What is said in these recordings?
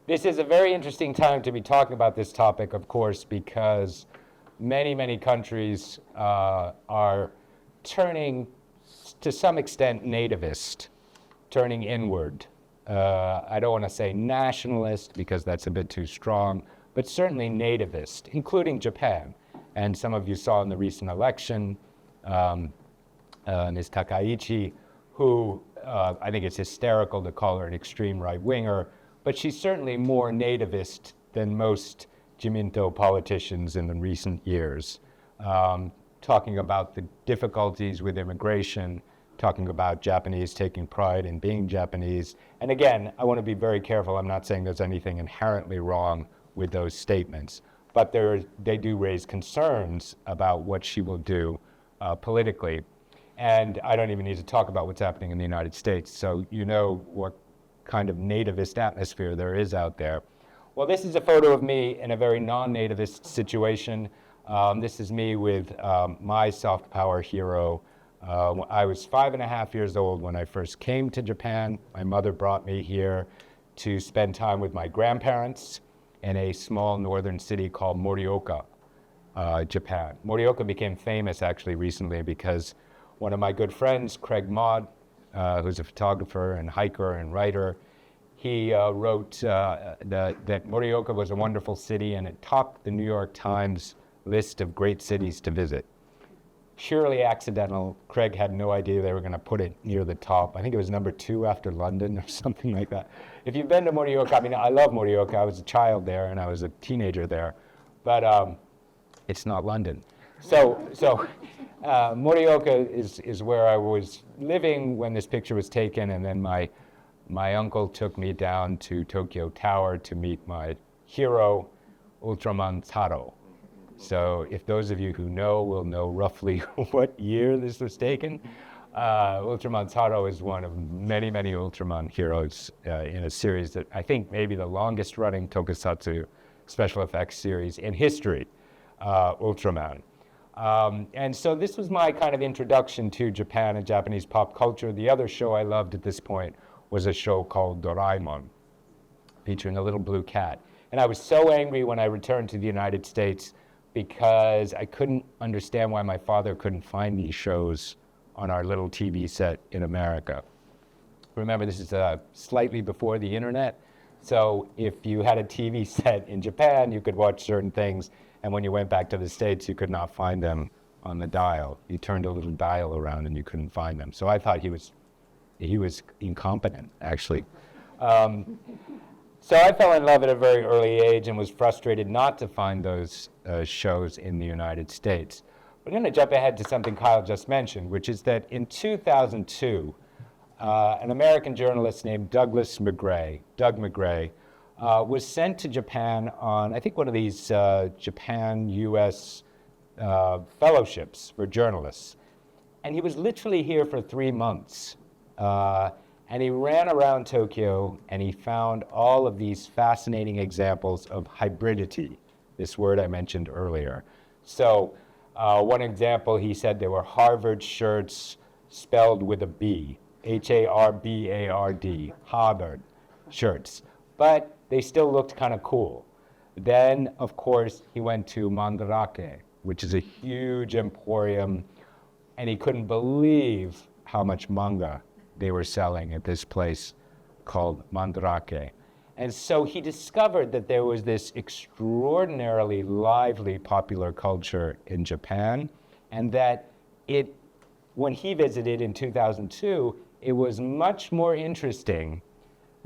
This is a very interesting time to be talking about this topic, of course, because many, many countries are turning, to some extent, nativist, turning inward. I don't want to say nationalist because that's a bit too strong, but certainly nativist, including Japan. And some of you saw in the recent election, Ms. Takaichi, who I think it's hysterical to call her an extreme right-winger, but she's certainly more nativist than most Jiminto politicians in the recent years, talking about the difficulties with immigration, talking about Japanese taking pride in being Japanese. And again, I want to be very careful. I'm not saying there's anything inherently wrong with those statements, but they do raise concerns about what she will do politically. And I don't even need to talk about what's happening in the United States, so you know what kind of nativist atmosphere there is out there. Well, this is a photo of me in a very non-nativist situation. This is me with my soft power hero. I was 5.5 years old when I first came to Japan. My mother brought me here to spend time with my grandparents in a small northern city called Morioka, Japan. Morioka became famous actually recently because one of my good friends, Craig Maud, who's a photographer and hiker and writer, he wrote that Morioka was a wonderful city and it topped the New York Times list of great cities to visit. Purely accidental. Craig had no idea they were going to put it near the top. I think it was number 2 after London or something like that. If you've been to Morioka, I mean, I love Morioka. I was a child there and I was a teenager there, but it's not London. So Morioka is where I was living when this picture was taken, and then my uncle took me down to Tokyo Tower to meet my hero, Ultraman Taro. So if those of you who know will know roughly what year this was taken, Ultraman Taro is one of many, many Ultraman heroes in a series that I think may be the longest running tokusatsu special effects series in history, Ultraman. And so this was my kind of introduction to Japan and Japanese pop culture. The other show I loved at this point was a show called Doraemon, featuring a little blue cat. And I was so angry when I returned to the United States because I couldn't understand why my father couldn't find these shows on our little TV set in America. Remember, this is slightly before the internet, so if you had a TV set in Japan, you could watch certain things, and when you went back to the States, you could not find them on the dial. You turned a little dial around and you couldn't find them. So I thought he was incompetent, actually. So I fell in love at a very early age and was frustrated not to find those shows in the United States. We're going to jump ahead to something Kyle just mentioned, which is that in 2002, an American journalist named Doug McGray, was sent to Japan on, I think, one of these Japan-US fellowships for journalists. And he was literally here for 3 months. And he ran around Tokyo and he found all of these fascinating examples of hybridity, this word I mentioned earlier. So one example, he said there were Harvard shirts spelled with a B, H-A-R-B-A-R-D, Harvard shirts, but they still looked kind of cool. Then, of course, he went to Mandarake, which is a huge emporium, and he couldn't believe how much manga they were selling at this place called Mandarake. And so he discovered that there was this extraordinarily lively popular culture in Japan, and that when he visited in 2002, it was much more interesting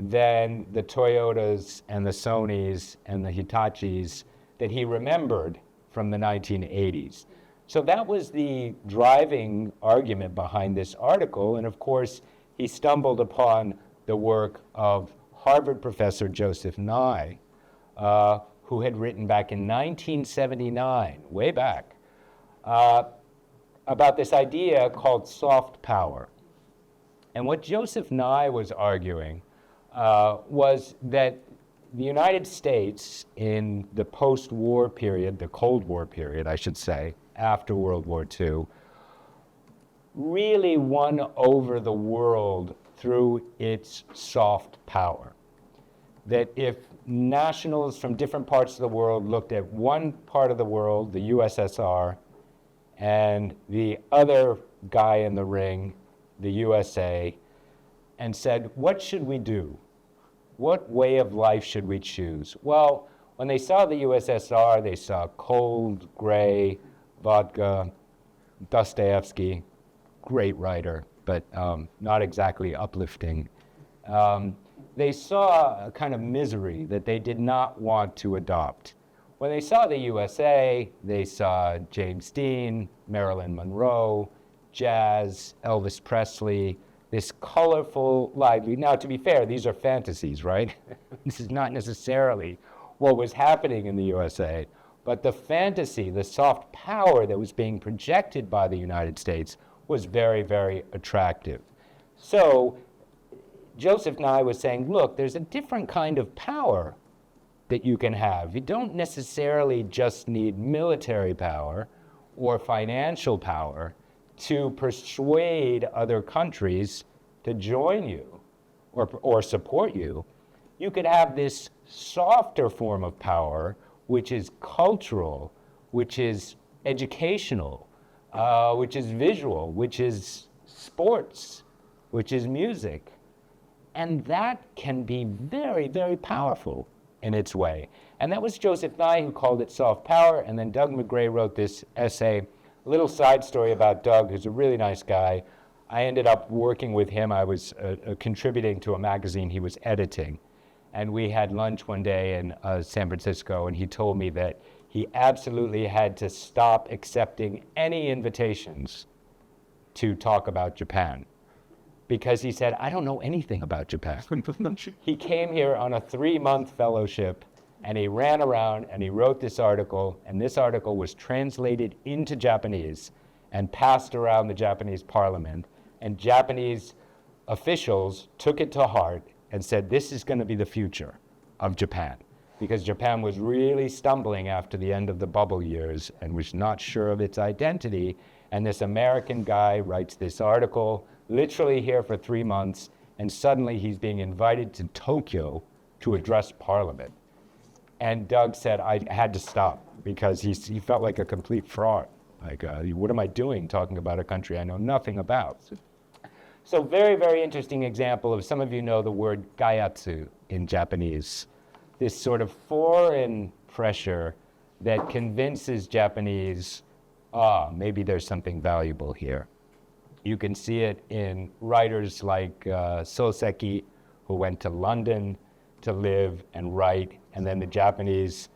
than the Toyotas and the Sonys and the Hitachis that he remembered from the 1980s. So that was the driving argument behind this article, and of course, he stumbled upon the work of Harvard professor Joseph Nye, who had written back in 1979, way back, about this idea called soft power. And what Joseph Nye was arguing was that the United States in the post-war period, the Cold War period, I should say, after World War II, really won over the world through its soft power. that if nationals from different parts of the world looked at one part of the world, the USSR, and the other guy in the ring, the USA, and said, what should we do? What way of life should we choose? Well, when they saw the USSR, they saw cold, gray, vodka, Dostoevsky, great writer, but not exactly uplifting. They saw a kind of misery that they did not want to adopt. When they saw the USA, they saw James Dean, Marilyn Monroe, jazz, Elvis Presley, this colorful, lively. Now, to be fair, these are fantasies, right? This is not necessarily what was happening in the USA, but the fantasy, the soft power that was being projected by the United States was very, very attractive. So Joseph Nye was saying, look, there's a different kind of power that you can have. You don't necessarily just need military power or financial power to persuade other countries to join you or support you. You could have this softer form of power, which is cultural, which is educational, which is visual, which is sports, which is music. And that can be very, very powerful in its way. And that was Joseph Nye who called it soft power, and then Doug McGray wrote this essay. A little side story about Doug, who's a really nice guy. I ended up working with him. I was contributing to a magazine he was editing. And we had lunch one day in San Francisco, and he told me that he absolutely had to stop accepting any invitations to talk about Japan. Because he said, I don't know anything about Japan. He came here on a 3-month fellowship, and he ran around and he wrote this article, and this article was translated into Japanese and passed around the Japanese parliament, and Japanese officials took it to heart and said, this is going to be the future of Japan, because Japan was really stumbling after the end of the bubble years and was not sure of its identity. And this American guy writes this article, literally here for 3 months, and suddenly he's being invited to Tokyo to address Parliament. And Doug said, I had to stop, because he felt like a complete fraud. Like, what am I doing talking about a country I know nothing about? So very, very interesting example of, some of you know the word gaiatsu in Japanese, this sort of foreign pressure that convinces Japanese, maybe there's something valuable here. You can see it in writers like Soseki, who went to London to live and write, and then the Japanese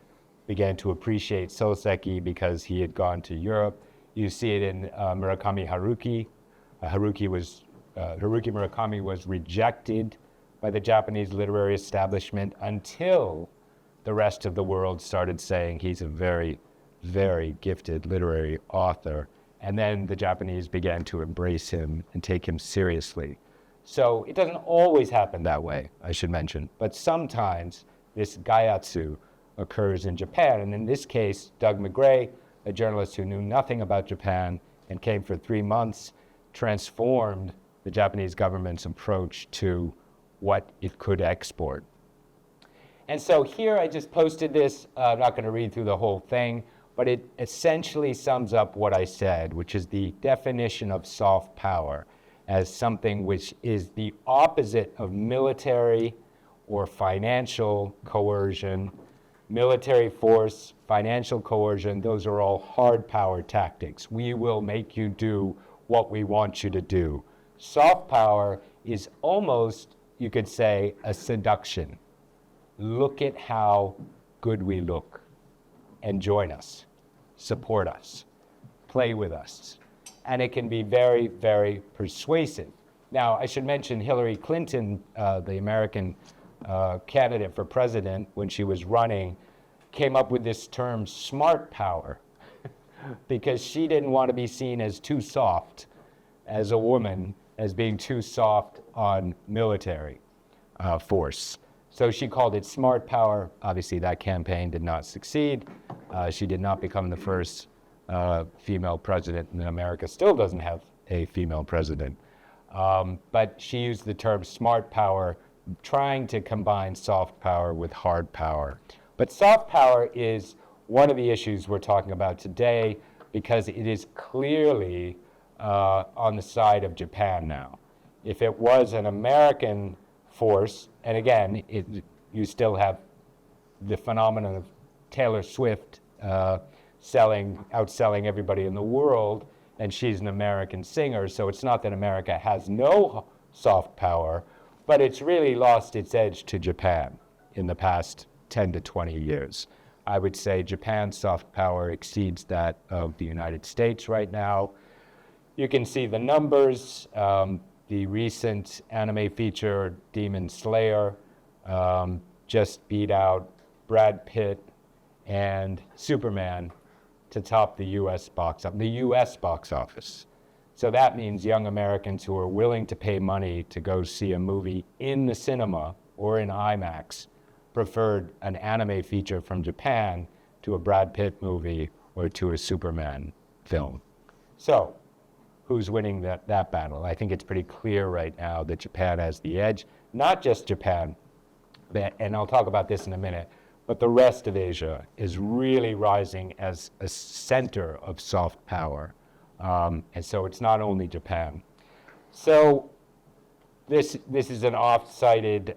began to appreciate Soseki because he had gone to Europe. You see it in Murakami Haruki. Haruki Murakami was rejected by the Japanese literary establishment until the rest of the world started saying he's a very, very gifted literary author. And then the Japanese began to embrace him and take him seriously. So it doesn't always happen that way, I should mention, but sometimes this gaiatsu occurs in Japan. And in this case, Doug McGray, a journalist who knew nothing about Japan and came for 3 months, transformed the Japanese government's approach to what it could export. And so here I just posted this. I'm not going to read through the whole thing, but it essentially sums up what I said, which is the definition of soft power as something which is the opposite of military or financial coercion. Military force, financial coercion, those are all hard power tactics. We will make you do what we want you to do. Soft power is almost, you could say, a seduction. Look at how good we look, and join us, support us, play with us. And it can be very, very persuasive. Now, I should mention Hillary Clinton, the American candidate for president, when she was running, came up with this term, smart power, because she didn't want to be seen as too soft as a woman, as being too soft on military force. So she called it smart power. Obviously, that campaign did not succeed. She did not become the first female president, and America still doesn't have a female president. But she used the term smart power trying to combine soft power with hard power. But soft power is one of the issues we're talking about today because it is clearly on the side of Japan now. If it was an American force, and again, you still have the phenomenon of Taylor Swift outselling everybody in the world, and she's an American singer, so it's not that America has no soft power, but it's really lost its edge to Japan in the past 10 to 20 years. I would say Japan's soft power exceeds that of the United States right now. You can see the numbers. The recent anime feature, Demon Slayer, just beat out Brad Pitt and Superman to top the US box office. So that means young Americans who are willing to pay money to go see a movie in the cinema or in IMAX preferred an anime feature from Japan to a Brad Pitt movie or to a Superman film. So who's winning that battle? I think it's pretty clear right now that Japan has the edge. Not just Japan, and I'll talk about this in a minute, but the rest of Asia is really rising as a center of soft power. And so it's not only Japan. So this is an oft-cited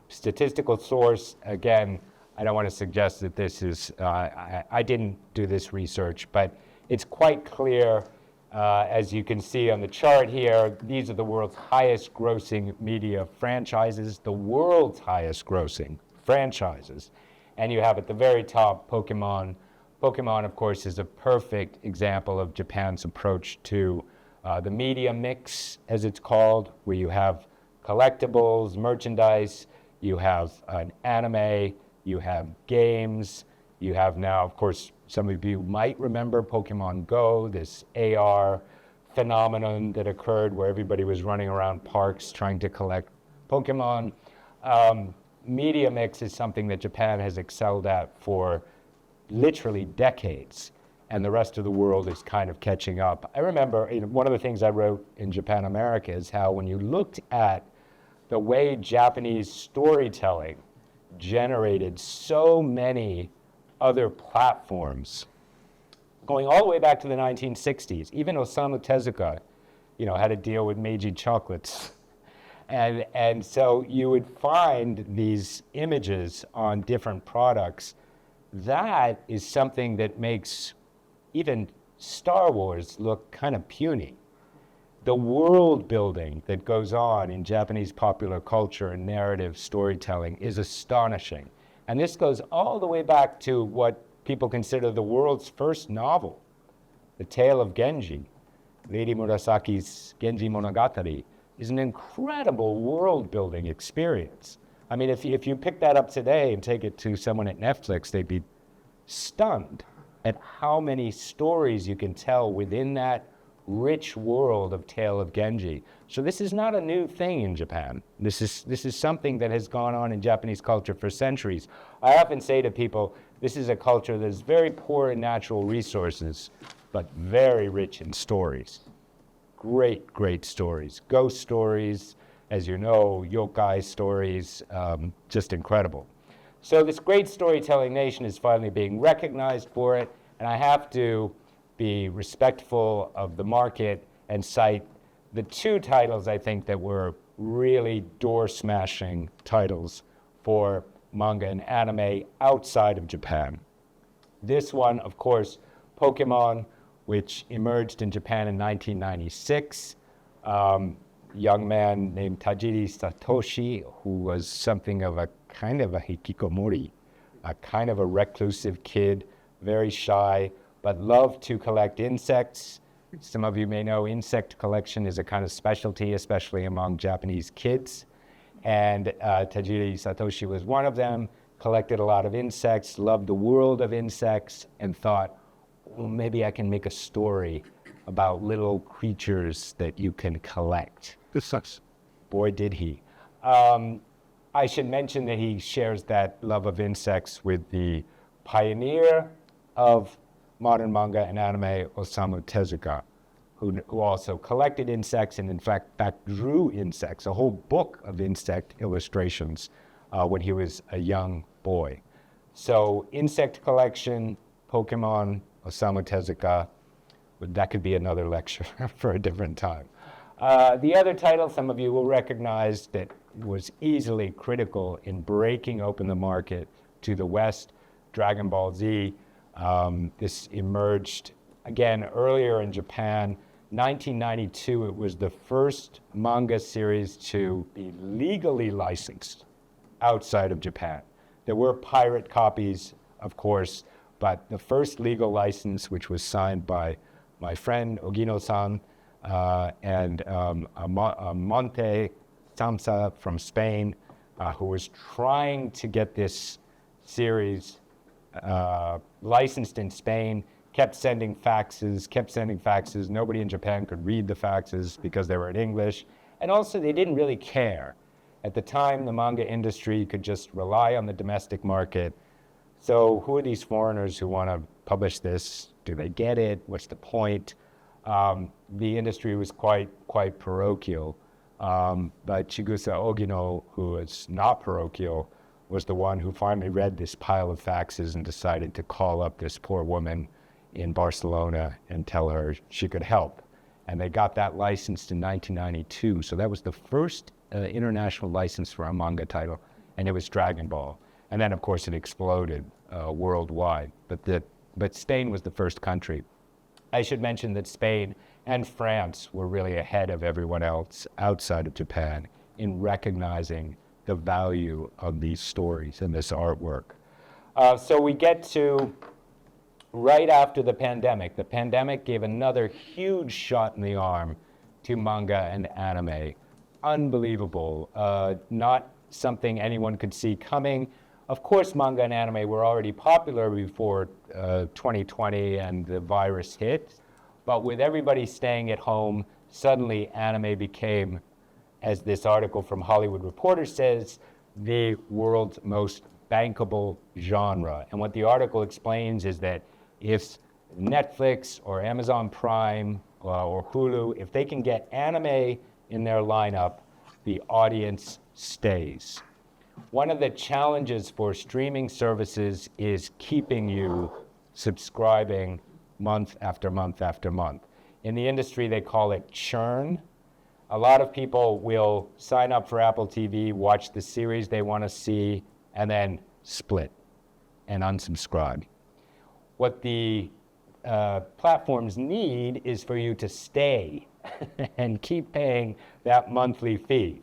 statistical source. Again, I don't want to suggest that this is, I didn't do this research, but it's quite clear, as you can see on the chart here, these are the world's highest grossing media franchises, the world's highest grossing franchises. And you have at the very top Pokemon. Pokemon, of course, is a perfect example of Japan's approach to the media mix, as it's called, where you have collectibles, merchandise, you have an anime, you have games, you have now, of course, some of you might remember Pokemon Go, this AR phenomenon that occurred where everybody was running around parks trying to collect Pokemon. Media mix is something that Japan has excelled at for literally decades, and the rest of the world is kind of catching up. I remember one of the things I wrote in Japanamerica is how when you looked at the way Japanese storytelling generated so many other platforms, going all the way back to the 1960s. Even Osamu Tezuka, had to deal with Meiji chocolates. And so you would find these images on different products. That is something that makes even Star Wars look kind of puny. The world building that goes on in Japanese popular culture and narrative storytelling is astonishing. And this goes all the way back to what people consider the world's first novel, The Tale of Genji. Lady Murasaki's Genji Monogatari is an incredible world-building experience. I mean, if you pick that up today and take it to someone at Netflix, they'd be stunned at how many stories you can tell within that rich world of Tale of Genji. So this is not a new thing in Japan. This is something that has gone on in Japanese culture for centuries. I often say to people, this is a culture that is very poor in natural resources, but very rich in stories. Great, great stories. Ghost stories, as you know, yokai stories, just incredible. So this great storytelling nation is finally being recognized for it, and I have to be respectful of the market and cite the two titles I think that were really door-smashing titles for manga and anime outside of Japan. This one, of course, Pokemon, which emerged in Japan in 1996. Young man named Tajiri Satoshi, who was something of a kind of a hikikomori, a kind of a reclusive kid, very shy, but loved to collect insects. Some of you may know insect collection is a kind of specialty, especially among Japanese kids. And Tajiri Satoshi was one of them, collected a lot of insects, loved the world of insects, and thought, well, maybe I can make a story about little creatures that you can collect. This sucks. Boy, did he. I should mention that he shares that love of insects with the pioneer of modern manga and anime, Osamu Tezuka, who also collected insects and in fact drew insects, a whole book of insect illustrations when he was a young boy. So insect collection, Pokemon, Osamu Tezuka, that could be another lecture for a different time. The other title some of you will recognize that was easily critical in breaking open the market to the West, Dragon Ball Z. This emerged, again, earlier in Japan. 1992, it was the first manga series to be legally licensed outside of Japan. There were pirate copies, of course, but the first legal license, which was signed by my friend Ogino-san and Monte Samsa from Spain, who was trying to get this series licensed in Spain, kept sending faxes. Nobody in Japan could read the faxes because they were in English. And also, they didn't really care. At the time, the manga industry could just rely on the domestic market. So who are these foreigners who want to publish this? Do they get it? What's the point? The industry was quite parochial. But Chigusa Ogino, who is not parochial, was the one who finally read this pile of faxes and decided to call up this poor woman in Barcelona and tell her she could help. And they got that licensed in 1992. So that was the first international license for a manga title, and it was Dragon Ball. And then, of course, it exploded worldwide. But Spain was the first country. I should mention that Spain and France were really ahead of everyone else outside of Japan in recognizing the value of these stories and this artwork. So we get to right after the pandemic. The pandemic gave another huge shot in the arm to manga and anime. Unbelievable. Not something anyone could see coming. Of course, manga and anime were already popular before 2020 and the virus hit. But with everybody staying at home, suddenly anime became, as this article from Hollywood Reporter says, the world's most bankable genre. And what the article explains is that if Netflix or Amazon Prime or Hulu, if they can get anime in their lineup, the audience stays. One of the challenges for streaming services is keeping you subscribing month after month after month. In the industry, they call it churn. A lot of people will sign up for Apple TV, watch the series they want to see, and then split and unsubscribe. What the platforms need is for you to stay and keep paying that monthly fee.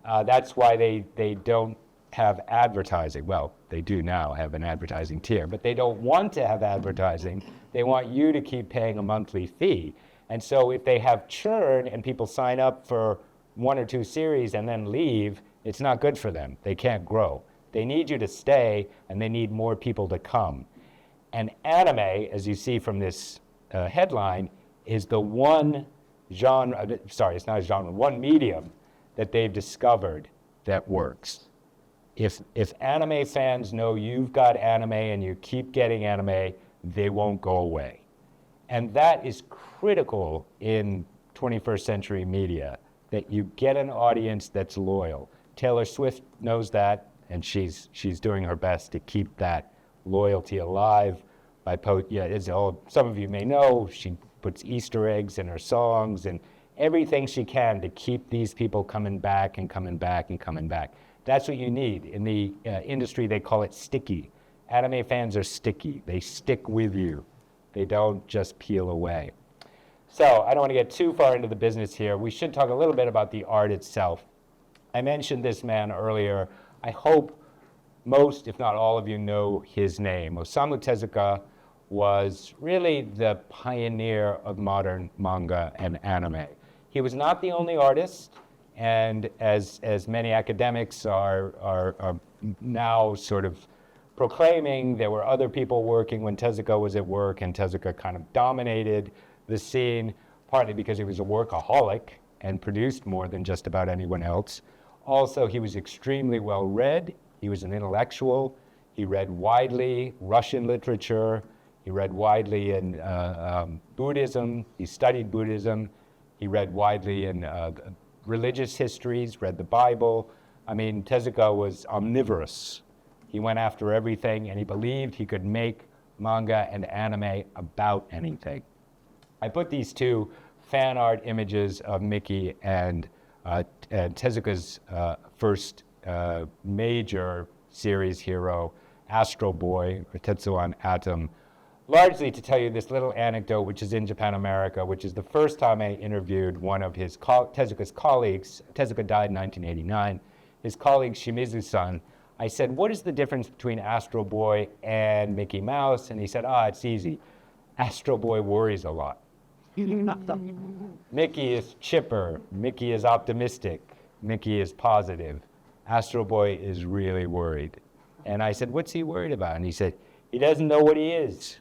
That's why they don't have advertising. Well, they do now have an advertising tier, but they don't want to have advertising. They want you to keep paying a monthly fee. And so if they have churn and people sign up for 1 or 2 series and then leave, it's not good for them. They can't grow. They need you to stay, and they need more people to come. And anime, as you see from this headline, is the one genre, sorry, it's not a genre, one medium that they've discovered that works. If anime fans know you've got anime and you keep getting anime, they won't go away. And that is critical in 21st century media, that you get an audience that's loyal. Taylor Swift knows that, and she's doing her best to keep that loyalty alive. Some of you may know, she puts Easter eggs in her songs and everything she can to keep these people coming back and coming back and coming back. That's what you need. In the industry, they call it sticky. Anime fans are sticky. They stick with you. They don't just peel away. So I don't want to get too far into the business here. We should talk a little bit about the art itself. I mentioned this man earlier. I hope most, if not all of you, know his name. Osamu Tezuka was really the pioneer of modern manga and anime. He was not the only artist, and as many academics are now sort of proclaiming, there were other people working when Tezuka was at work, and Tezuka kind of dominated the scene, partly because he was a workaholic and produced more than just about anyone else. Also, he was extremely well read. He was an intellectual. He read widely Russian literature. He read widely in Buddhism. He studied Buddhism. He read widely in religious histories, read the Bible. I mean, Tezuka was omnivorous. He went after everything, and he believed he could make manga and anime about anything. I put these two fan art images of Mickey and Tezuka's first major series hero, Astro Boy, or Tetsuwan Atom, largely to tell you this little anecdote, which is in Japanamerica, which is the first time I interviewed one of his Tezuka's colleagues. Tezuka died in 1989. His colleague, Shimizu-san, I said, what is the difference between Astro Boy and Mickey Mouse? And he said, it's easy. Astro Boy worries a lot. Mickey is chipper. Mickey is optimistic. Mickey is positive. Astro Boy is really worried. And I said, what's he worried about? And he said, he doesn't know what he is.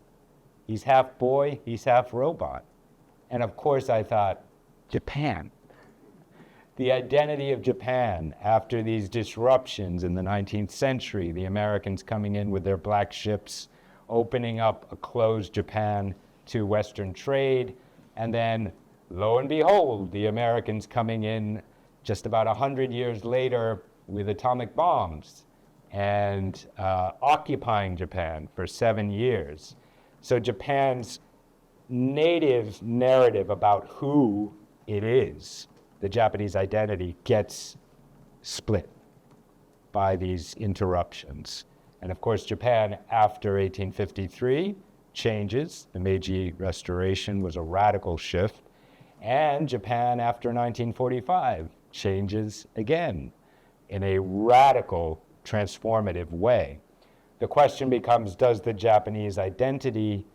He's half boy, he's half robot. And of course I thought, Japan. The identity of Japan after these disruptions in the 19th century, the Americans coming in with their black ships, opening up a closed Japan to Western trade, and then, lo and behold, the Americans coming in just about 100 years later with atomic bombs and occupying Japan for 7 years. So Japan's native narrative about who it is, the Japanese identity, gets split by these interruptions. And of course, Japan, after 1853, changes. The Meiji Restoration was a radical shift. And Japan, after 1945, changes again in a radical, transformative way. The question becomes, does the Japanese identity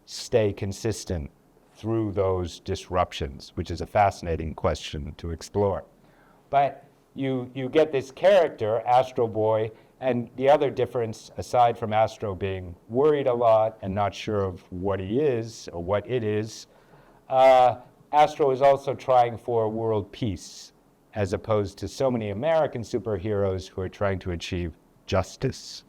stay consistent through those disruptions, which is a fascinating question to explore. But you get this character, Astro Boy, and the other difference, aside from Astro being worried a lot and not sure of what he is or what it is, Astro is also trying for world peace, as opposed to so many American superheroes who are trying to achieve justice.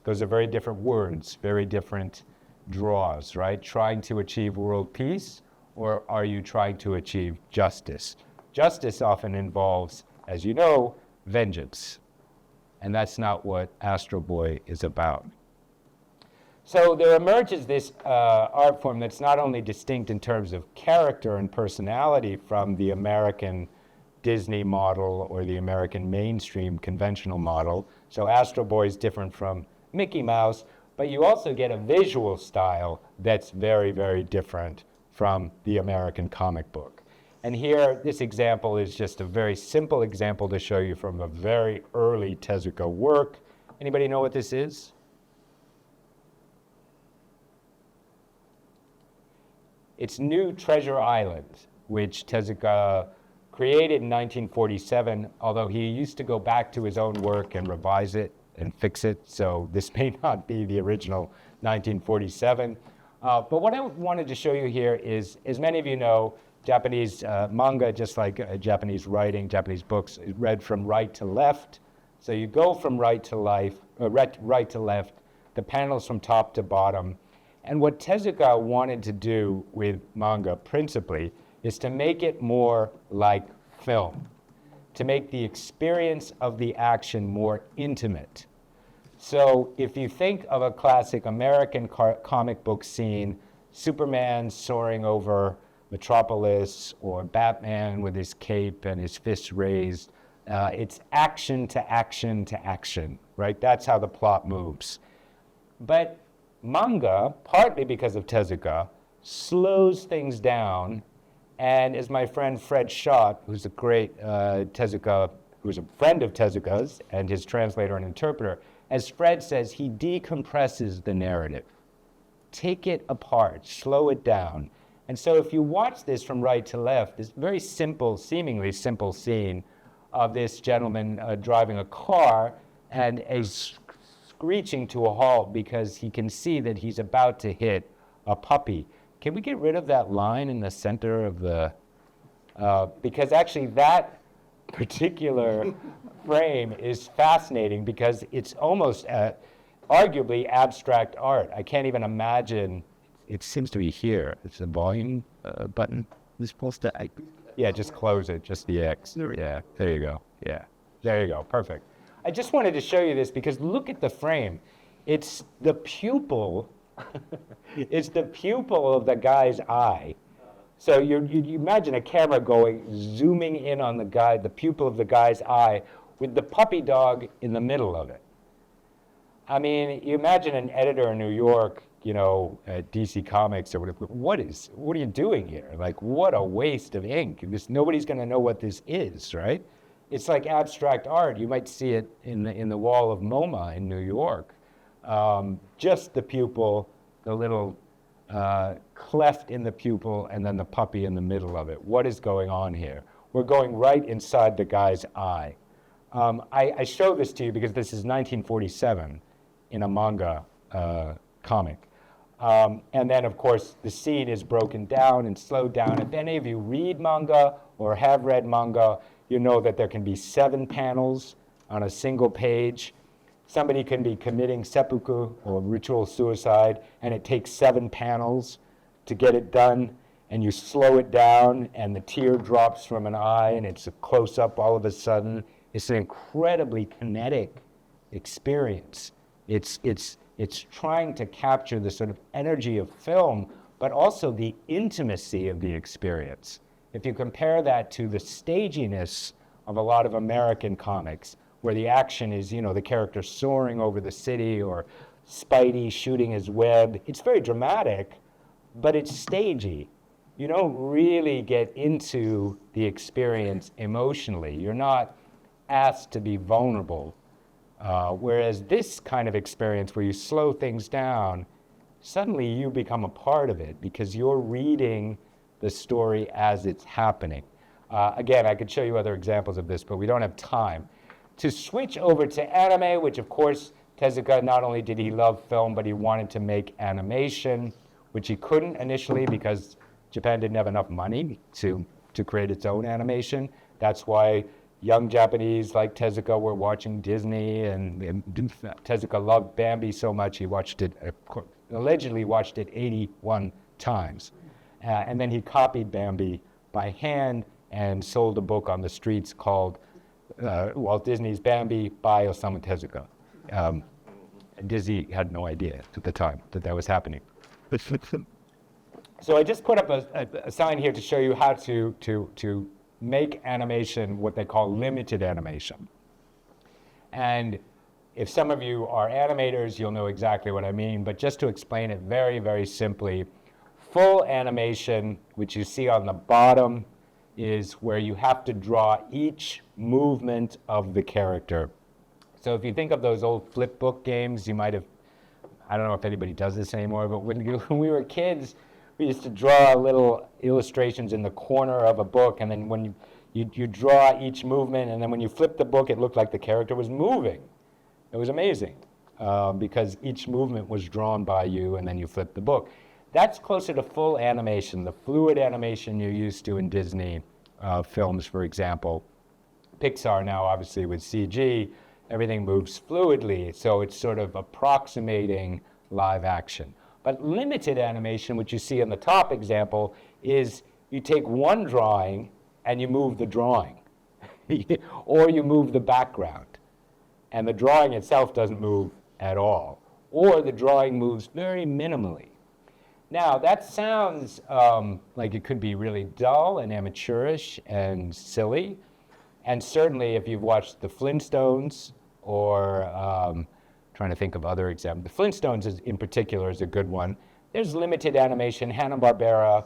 Those are very different words, very different draws, right? Trying to achieve world peace, or are you trying to achieve justice? Justice often involves, as you know, vengeance. And that's not what Astro Boy is about. So there emerges this art form that's not only distinct in terms of character and personality from the American Disney model or the American mainstream conventional model. So Astro Boy is different from Mickey Mouse, but you also get a visual style that's very, very different from the American comic book. And here, this example is just a very simple example to show you from a very early Tezuka work. Anybody know what this is? It's New Treasure Island, which Tezuka created in 1947, although he used to go back to his own work and revise it and fix it, so this may not be the original 1947. But what I wanted to show you here is, as many of you know, Japanese manga, just like Japanese writing, Japanese books, is read from right to left. So you go from right to left, the panels from top to bottom. And what Tezuka wanted to do with manga principally is to make it more like film, to make the experience of the action more intimate. So if you think of a classic American comic book scene, Superman soaring over Metropolis, or Batman with his cape and his fists raised, it's action to action to action, right? That's how the plot moves. But manga, partly because of Tezuka, slows things down. And as my friend Fred Schott, who's a great Tezuka, who's a friend of Tezuka's and his translator and interpreter, as Fred says, he decompresses the narrative. Take it apart, slow it down. And so if you watch this from right to left, this very simple, seemingly simple scene of this gentleman driving a car and screeching to a halt because he can see that he's about to hit a puppy. Can we get rid of that line in the center of the, because actually that particular frame is fascinating because it's almost, arguably abstract art. I can't even imagine. It seems to be here. It's the volume button. This poster. Yeah, just close it, just the X. Yeah, there you go. Yeah, there you go, perfect. I just wanted to show you this because look at the frame. It's the pupil, it's the pupil of the guy's eye. So you imagine a camera zooming in on the pupil of the guy's eye with the puppy dog in the middle of it. I mean, you imagine an editor in New York, at DC Comics or whatever, what are you doing here? Like, what a waste of ink. Nobody's going to know what this is, right? It's like abstract art. You might see it in the wall of MoMA in New York. Just the pupil, the little cleft in the pupil, and then the puppy in the middle of it. What is going on here? We're going right inside the guy's eye. I show this to you because this is 1947 in a manga comic. And then, of course, the scene is broken down and slowed down. If any of you read manga or have read manga, you know that there can be 7 panels on a single page. Somebody can be committing seppuku or ritual suicide, and it takes 7 panels to get it done, and you slow it down, and the tear drops from an eye, and it's a close-up all of a sudden. It's an incredibly kinetic experience. It's trying to capture the sort of energy of film, but also the intimacy of the experience. If you compare that to the staginess of a lot of American comics, where the action is, the character soaring over the city or Spidey shooting his web, it's very dramatic, but it's stagey. You don't really get into the experience emotionally. You're not asked to be vulnerable. Whereas this kind of experience where you slow things down, suddenly you become a part of it because you're reading the story as it's happening. Again, I could show you other examples of this, but we don't have time. To switch over to anime, which of course Tezuka, not only did he love film, but he wanted to make animation, which he couldn't initially because Japan didn't have enough money to create its own animation. That's why young Japanese like Tezuka were watching Disney, and Tezuka loved Bambi so much he allegedly watched it 81 times. And then he copied Bambi by hand and sold a book on the streets called Walt Disney's Bambi by Osamu Tezuka. Disney had no idea at the time that was happening. So I just put up a sign here to show you how to make animation what they call limited animation. And if some of you are animators, you'll know exactly what I mean, but just to explain it very, very simply, full animation, which you see on the bottom, is where you have to draw each movement of the character. So if you think of those old flip book games, you might have, I don't know if anybody does this anymore, but when we were kids, we used to draw little illustrations in the corner of a book, and then when you draw each movement, and then when you flip the book, it looked like the character was moving. It was amazing, because each movement was drawn by you, and then you flip the book. That's closer to full animation, the fluid animation you're used to in Disney films, for example. Pixar now, obviously, with CG, everything moves fluidly, so it's sort of approximating live action. But limited animation, which you see in the top example, is you take one drawing and you move the drawing, or you move the background, and the drawing itself doesn't move at all, or the drawing moves very minimally. Now, that sounds like it could be really dull and amateurish and silly, and certainly if you've watched The Flintstones or trying to think of other examples. The Flintstones in particular is a good one. There's limited animation, Hanna-Barbera,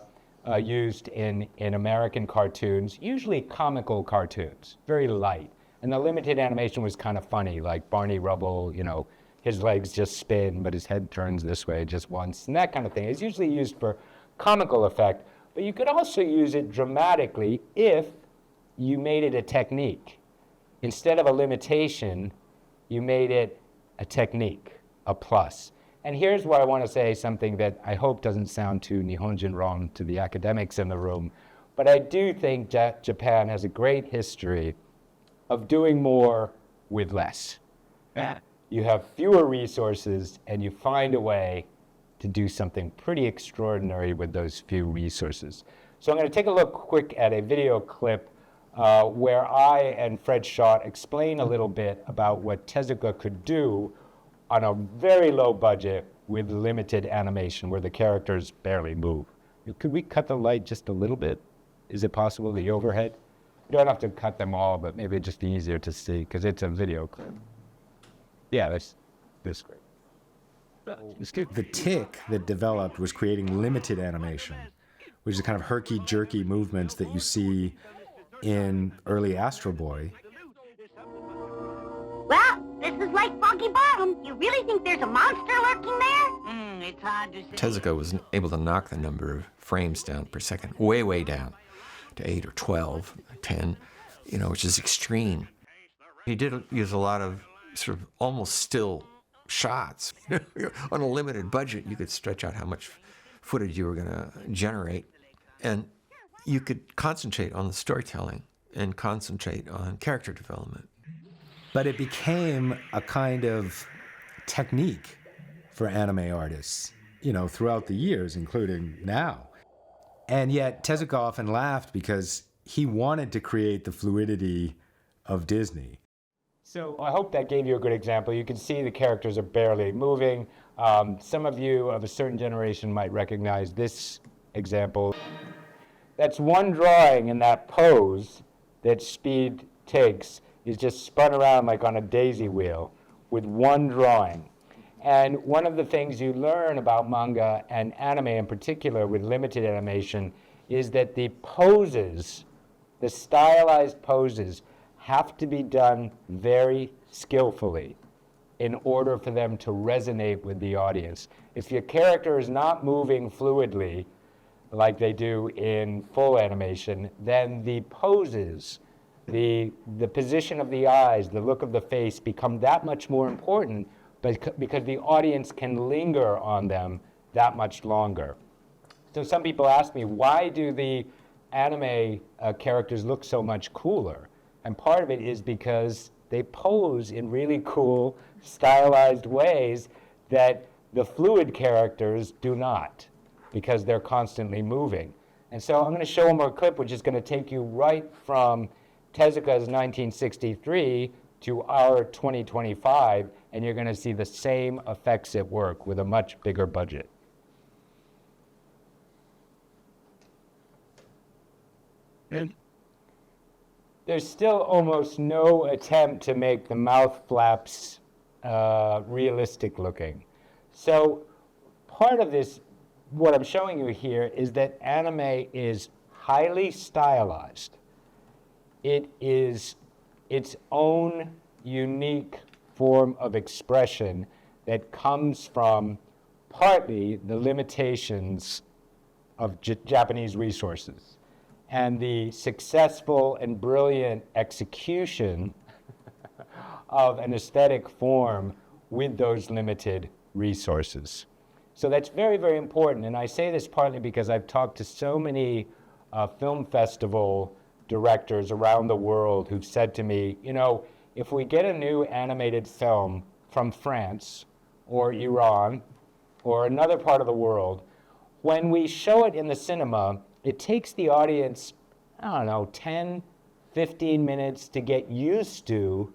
used in American cartoons, usually comical cartoons, very light. And the limited animation was kind of funny, like Barney Rubble, his legs just spin, but his head turns this way just once, and that kind of thing. It's usually used for comical effect, but you could also use it dramatically if you made it a technique. Instead of a limitation, you made it a technique, a plus. And here's where I want to say something that I hope doesn't sound too Nihonjin wrong to the academics in the room, but I do think Japan has a great history of doing more with less. you have fewer resources, and you find a way to do something pretty extraordinary with those few resources. So I'm going to take a look quick at a video clip where I and Fred Schott explain a little bit about what Tezuka could do on a very low budget with limited animation, where the characters barely move. Could we cut the light just a little bit? Is it possible, the overhead? You don't have to cut them all, but maybe it's just easier to see, because it's a video clip. Yeah, this great. The tick that developed was creating limited animation, which is the kind of herky-jerky movements that you see in early Astro Boy. Well, this is like Foggy Bottom. You really think there's a monster lurking there? It's hard to say. Tezuka was able to knock the number of frames down per second way, way down to 8 or 12, or 10, which is extreme. He did use a lot of sort of almost still shots. On a limited budget, you could stretch out how much footage you were going to generate, and you could concentrate on the storytelling and concentrate on character development. But it became a kind of technique for anime artists, throughout the years, including now. And yet Tezuka often laughed because he wanted to create the fluidity of Disney. So I hope that gave you a good example. You can see the characters are barely moving. Some of you of a certain generation might recognize this example. That's one drawing, and that pose that Speed takes is just spun around like on a daisy wheel with one drawing. And one of the things you learn about manga and anime in particular with limited animation is that the poses, the stylized poses, have to be done very skillfully in order for them to resonate with the audience. If your character is not moving fluidly like they do in full animation, then the poses, the position of the eyes, the look of the face become that much more important because the audience can linger on them that much longer. So some people ask me, why do the anime characters look so much cooler? And part of it is because they pose in really cool, stylized ways that the fluid characters do not, because they're constantly moving. And so I'm going to show one more clip, which is going to take you right from Tezuka's 1963 to our 2025, and you're going to see the same effects at work with a much bigger budget. And there's still almost no attempt to make the mouth flaps realistic looking. So part of this, what I'm showing you here, is that anime is highly stylized. It is its own unique form of expression that comes from partly the limitations of Japanese resources and the successful and brilliant execution of an aesthetic form with those limited resources. So that's very, very important. And I say this partly because I've talked to so many film festival directors around the world who've said to me, if we get a new animated film from France or Iran or another part of the world, when we show it in the cinema, it takes the audience, 10, 15 minutes to get used to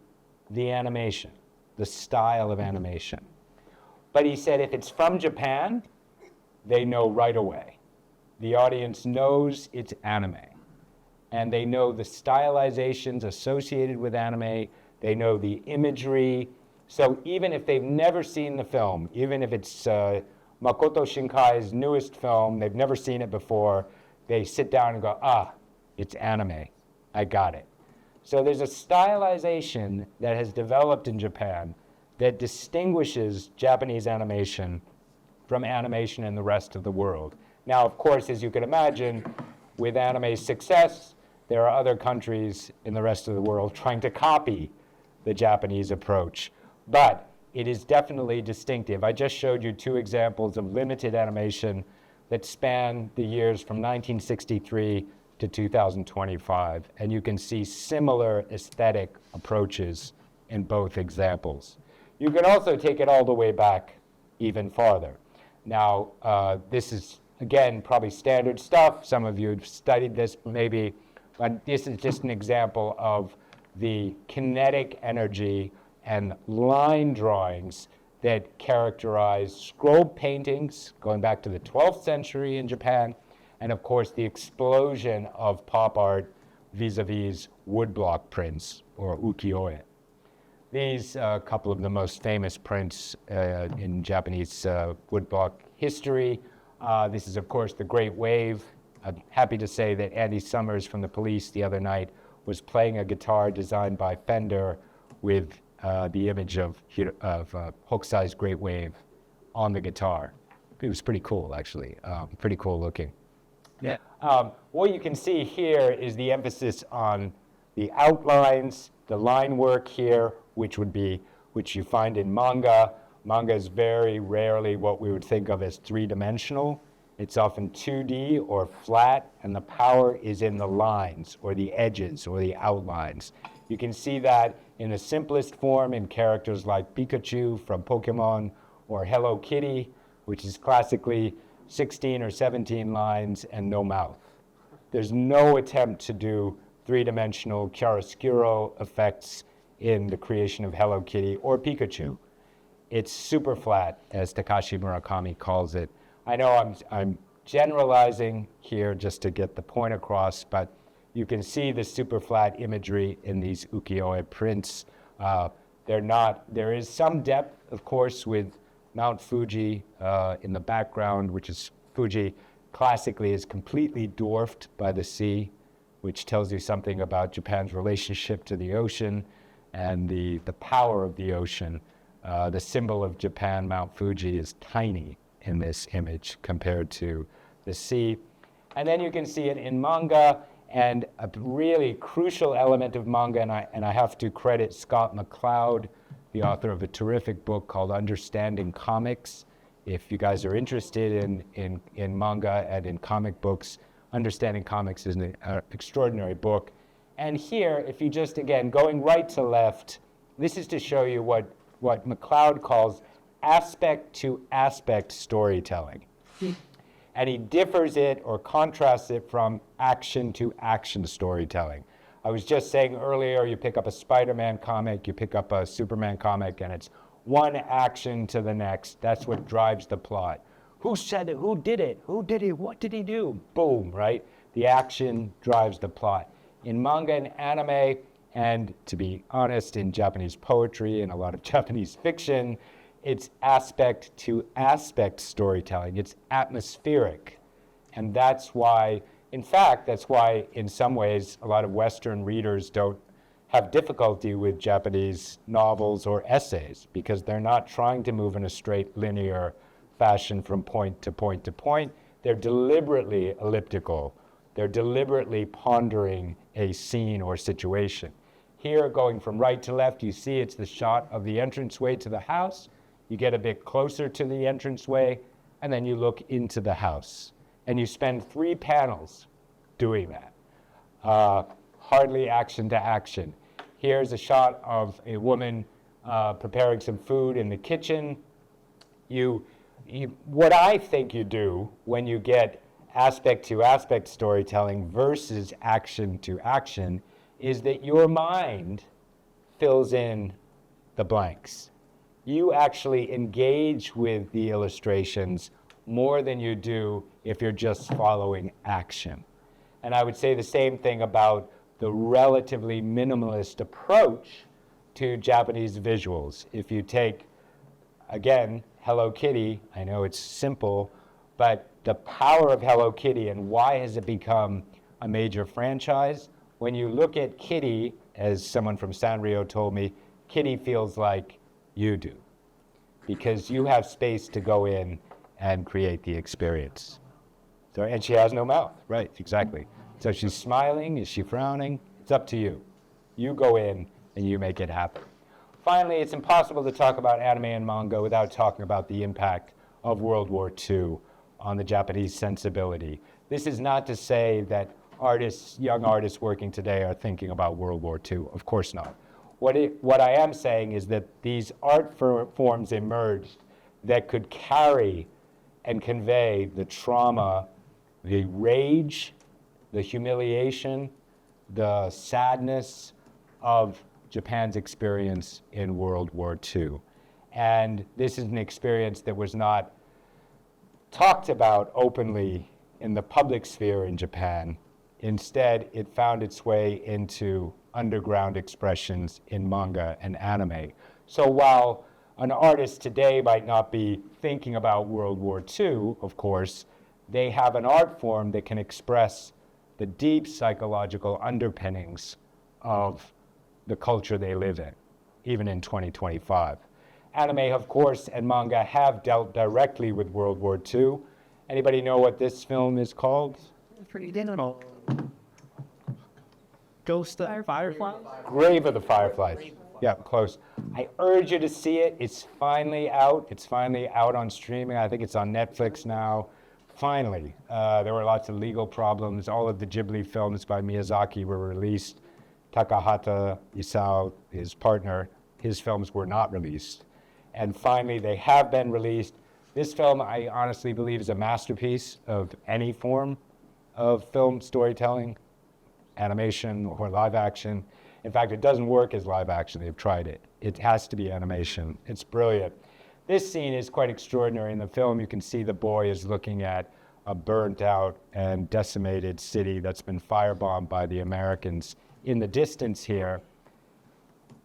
the animation, the style of animation. But he said if it's from Japan, they know right away. The audience knows it's anime. And they know the stylizations associated with anime. They know the imagery. So even if they've never seen the film, even if it's Makoto Shinkai's newest film, they've never seen it before, they sit down and go, it's anime. I got it. So there's a stylization that has developed in Japan that distinguishes Japanese animation from animation in the rest of the world. Now, of course, as you can imagine, with anime's success, there are other countries in the rest of the world trying to copy the Japanese approach. But it is definitely distinctive. I just showed you two examples of limited animation that span the years from 1963 to 2025. And you can see similar aesthetic approaches in both examples. You can also take it all the way back even farther. Now, this is, again, probably standard stuff. Some of you have studied this maybe, but this is just an example of the kinetic energy and line drawings that characterize scroll paintings going back to the 12th century in Japan, and of course the explosion of pop art vis-a-vis woodblock prints, or ukiyo-e. These are a couple of the most famous prints in Japanese woodblock history. This is, of course, the Great Wave. I'm happy to say that Andy Summers from the Police the other night was playing a guitar designed by Fender with the image of Hokusai's Great Wave on the guitar. It was pretty cool, actually. Pretty cool looking. Yeah. What you can see here is the emphasis on the outlines, the line work here, which you find in manga. Manga is very rarely what we would think of as three-dimensional. It's often 2D or flat, and the power is in the lines or the edges or the outlines. You can see that in the simplest form in characters like Pikachu from Pokemon, or Hello Kitty, which is classically 16 or 17 lines and no mouth. There's no attempt to do three-dimensional chiaroscuro effects in the creation of Hello Kitty or Pikachu. It's super flat, as Takashi Murakami calls it. I know I'm generalizing here just to get the point across, but you can see the super flat imagery in these ukiyo-e prints. There is some depth, of course, with Mount Fuji in the background, which is Fuji classically is completely dwarfed by the sea, which tells you something about Japan's relationship to the ocean and the power of the ocean. The symbol of Japan, Mount Fuji, is tiny in this image compared to the sea. And then you can see it in manga, and a really crucial element of manga, and I have to credit Scott McCloud, the author of a terrific book called Understanding Comics. If you guys are interested in manga and in comic books, Understanding Comics is an extraordinary book. And here, if you just, again, going right to left, this is to show you what McCloud calls aspect-to-aspect storytelling. And he differs it or contrasts it from action-to-action storytelling. I was just saying earlier, you pick up a Spider-Man comic, you pick up a Superman comic, and it's one action to the next. That's what drives the plot. Who said it? Who did it? Who did it? What did he do? Boom, right? The action drives the plot. In manga and anime, and to be honest, in Japanese poetry and a lot of Japanese fiction, it's aspect-to-aspect storytelling. It's atmospheric. And that's why, in fact, in some ways, a lot of Western readers don't have difficulty with Japanese novels or essays, because they're not trying to move in a straight linear fashion from point to point to point. They're deliberately elliptical. They're deliberately pondering a scene or situation. Here, going from right to left, you see it's the shot of the entranceway to the house. You get a bit closer to the entranceway, and then you look into the house. And you spend 3 panels doing that. Hardly action to action. Here's a shot of a woman preparing some food in the kitchen. What I think you do when you get aspect-to-aspect storytelling versus action-to-action is that your mind fills in the blanks. You actually engage with the illustrations more than you do if you're just following action. And I would say the same thing about the relatively minimalist approach to Japanese visuals. If you take, again, Hello Kitty, I know it's simple, but the power of Hello Kitty and why has it become a major franchise? When you look at Kitty, as someone from Sanrio told me, Kitty feels like you do, because you have space to go in and create the experience. So, and she has no mouth, right, exactly. So she's smiling, is she frowning? It's up to you. You go in and you make it happen. Finally, it's impossible to talk about anime and manga without talking about the impact of World War II on the Japanese sensibility. This is not to say that young artists working today are thinking about World War II. Of course not. What I am saying is that these forms emerged that could carry and convey the trauma, the rage, the humiliation, the sadness of Japan's experience in World War II. And this is an experience that was not talked about openly in the public sphere in Japan. Instead, it found its way into underground expressions in manga and anime. So while an artist today might not be thinking about World War II, of course, they have an art form that can express the deep psychological underpinnings of the culture they live in, even in 2025. Anime, of course, and manga have dealt directly with World War II. Anybody know what this film is called? Pretty digital. Ghost of Firefly? Grave of the Fireflies. Yeah, close. I urge you to see it. It's finally out. It's finally out on streaming. I think it's on Netflix now. Finally. There were lots of legal problems. All of the Ghibli films by Miyazaki were released. Takahata Isao, his partner, his films were not released. And finally, they have been released. This film, I honestly believe, is a masterpiece of any form of film storytelling, animation or live action. In fact, it doesn't work as live action. They've tried it. It has to be animation. It's brilliant. This scene is quite extraordinary. In the film, you can see the boy is looking at a burnt out and decimated city that's been firebombed by the Americans in the distance here.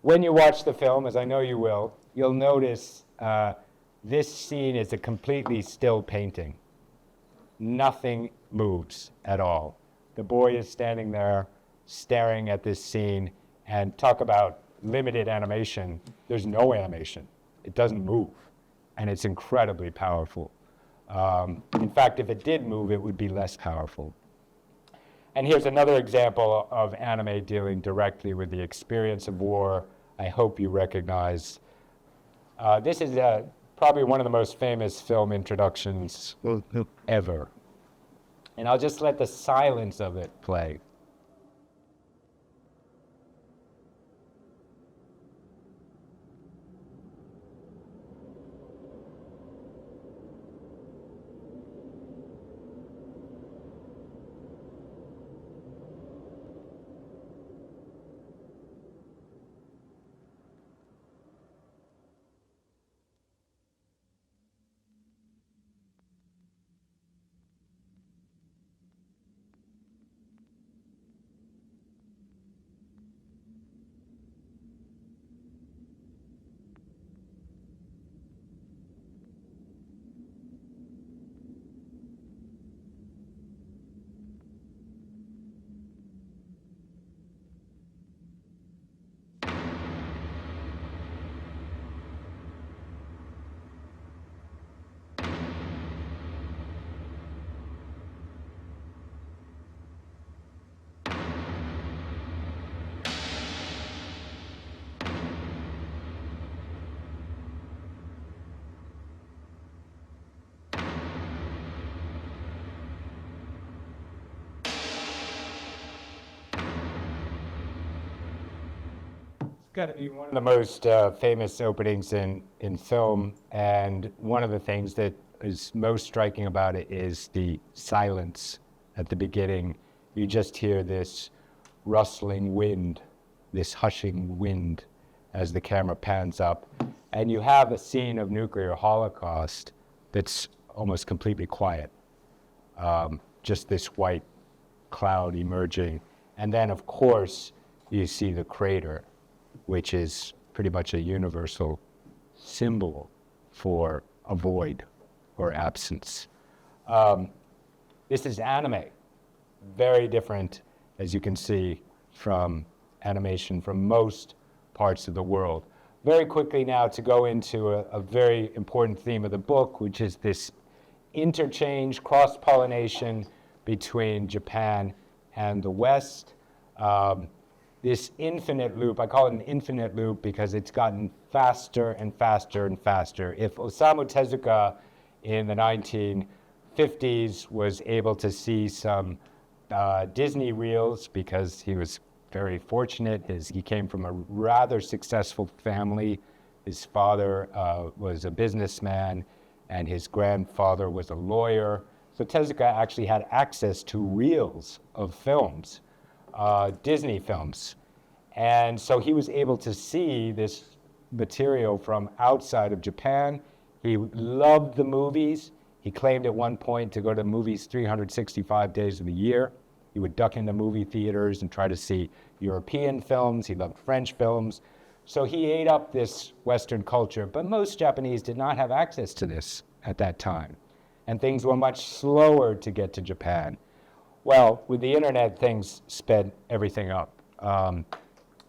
When you watch the film, as I know you will, you'll notice this scene is a completely still painting. Nothing moves at all. The boy is standing there staring at this scene, and talk about limited animation. There's no animation. It doesn't move, and it's incredibly powerful. In fact, if it did move, it would be less powerful. And here's another example of anime dealing directly with the experience of war. I hope you recognize. This is probably one of the most famous film introductions ever. And I'll just let the silence of it play. Got to be one of the most famous openings in film, and one of the things that is most striking about it is the silence at the beginning. You just hear this rustling wind, this hushing wind as the camera pans up, and you have a scene of nuclear holocaust that's almost completely quiet. Just this white cloud emerging, and then of course you see the crater, which is pretty much a universal symbol for a void or absence. This is anime, very different, as you can see, from animation from most parts of the world. Very quickly now to go into a very important theme of the book, which is this interchange, cross-pollination between Japan and the West. This infinite loop, I call it an infinite loop because it's gotten faster and faster and faster. If Osamu Tezuka in the 1950s was able to see some Disney reels because he was very fortunate. He came from a rather successful family. His father was a businessman, and his grandfather was a lawyer. So Tezuka actually had access to reels of films, Disney films. And so he was able to see this material from outside of Japan. He loved the movies. He claimed at one point to go to movies 365 days of the year. He would duck into movie theaters and try to see European films. He loved French films. So he ate up this Western culture. But most Japanese did not have access to this at that time. And things were much slower to get to Japan. Well, with the internet, things sped everything up.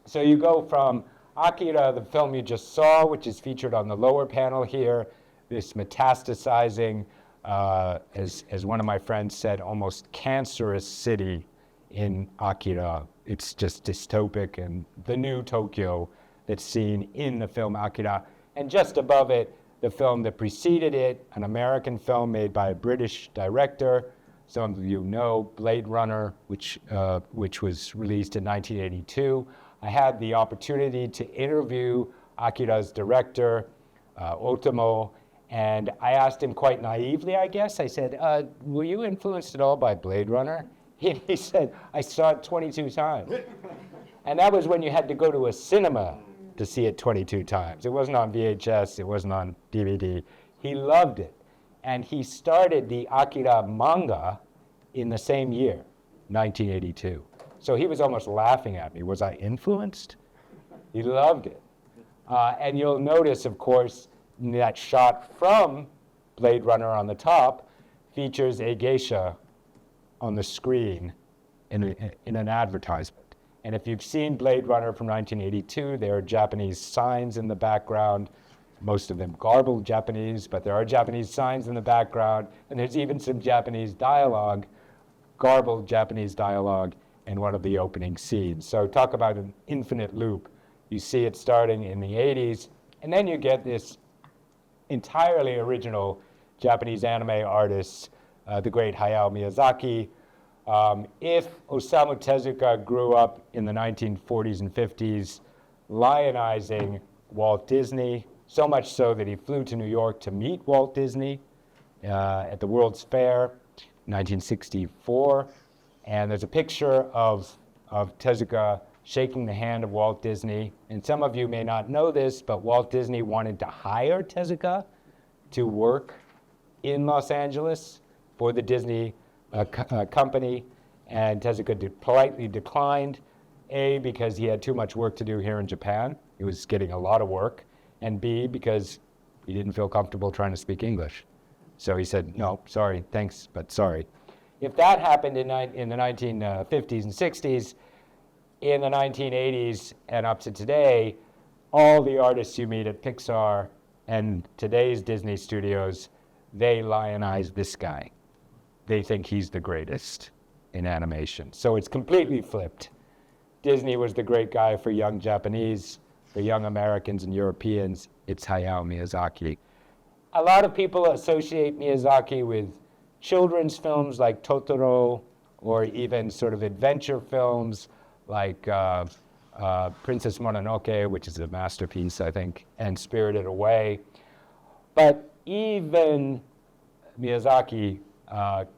So you go from Akira, the film you just saw, which is featured on the lower panel here, this metastasizing, as one of my friends said, almost cancerous city in Akira. It's just dystopic, and the new Tokyo that's seen in the film Akira. And just above it, the film that preceded it, an American film made by a British director. Some of you know Blade Runner, which was released in 1982. I had the opportunity to interview Akira's director, Otomo, and I asked him quite naively, I guess. I said, were you influenced at all by Blade Runner? He said, I saw it 22 times. And that was when you had to go to a cinema to see it 22 times. It wasn't on VHS, it wasn't on DVD. He loved it. And he started the Akira manga in the same year, 1982. So he was almost laughing at me. Was I influenced? He loved it. And you'll notice, of course, that shot from Blade Runner on the top features a geisha on the screen in an advertisement. And if you've seen Blade Runner from 1982, there are Japanese signs in the background, most of them garbled Japanese, but there are Japanese signs in the background, and there's even some Japanese dialogue, garbled Japanese dialogue, in one of the opening scenes. So talk about an infinite loop. You see it starting in the 80s, and then you get this entirely original Japanese anime artist, the great Hayao Miyazaki. If Osamu Tezuka grew up in the 1940s and 50s lionizing Walt Disney, so much so that he flew to New York to meet Walt Disney at the World's Fair, 1964. And there's a picture of Tezuka shaking the hand of Walt Disney. And some of you may not know this, but Walt Disney wanted to hire Tezuka to work in Los Angeles for the Disney company. And Tezuka politely declined, A, because he had too much work to do here in Japan. He was getting a lot of work. And B, because he didn't feel comfortable trying to speak English. So he said, no, sorry, thanks, but sorry. If that happened in the 1950s and 60s, in the 1980s and up to today, all the artists you meet at Pixar and today's Disney studios, they lionize this guy. They think he's the greatest in animation. So it's completely flipped. Disney was the great guy for young Japanese, for young Americans and Europeans. It's Hayao Miyazaki. A lot of people associate Miyazaki with children's films like Totoro, or even sort of adventure films like Princess Mononoke, which is a masterpiece, I think, and Spirited Away. But even Miyazaki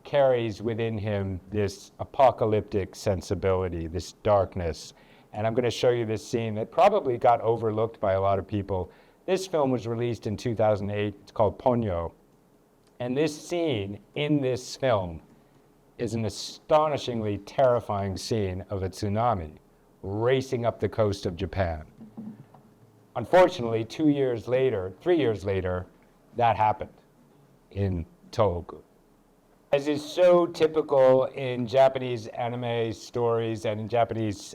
carries within him this apocalyptic sensibility, this darkness. And I'm going to show you this scene that probably got overlooked by a lot of people. This film was released in 2008. It's called Ponyo. And this scene in this film is an astonishingly terrifying scene of a tsunami racing up the coast of Japan. Unfortunately, 3 years later, that happened in Tohoku. As is so typical in Japanese anime stories and in Japanese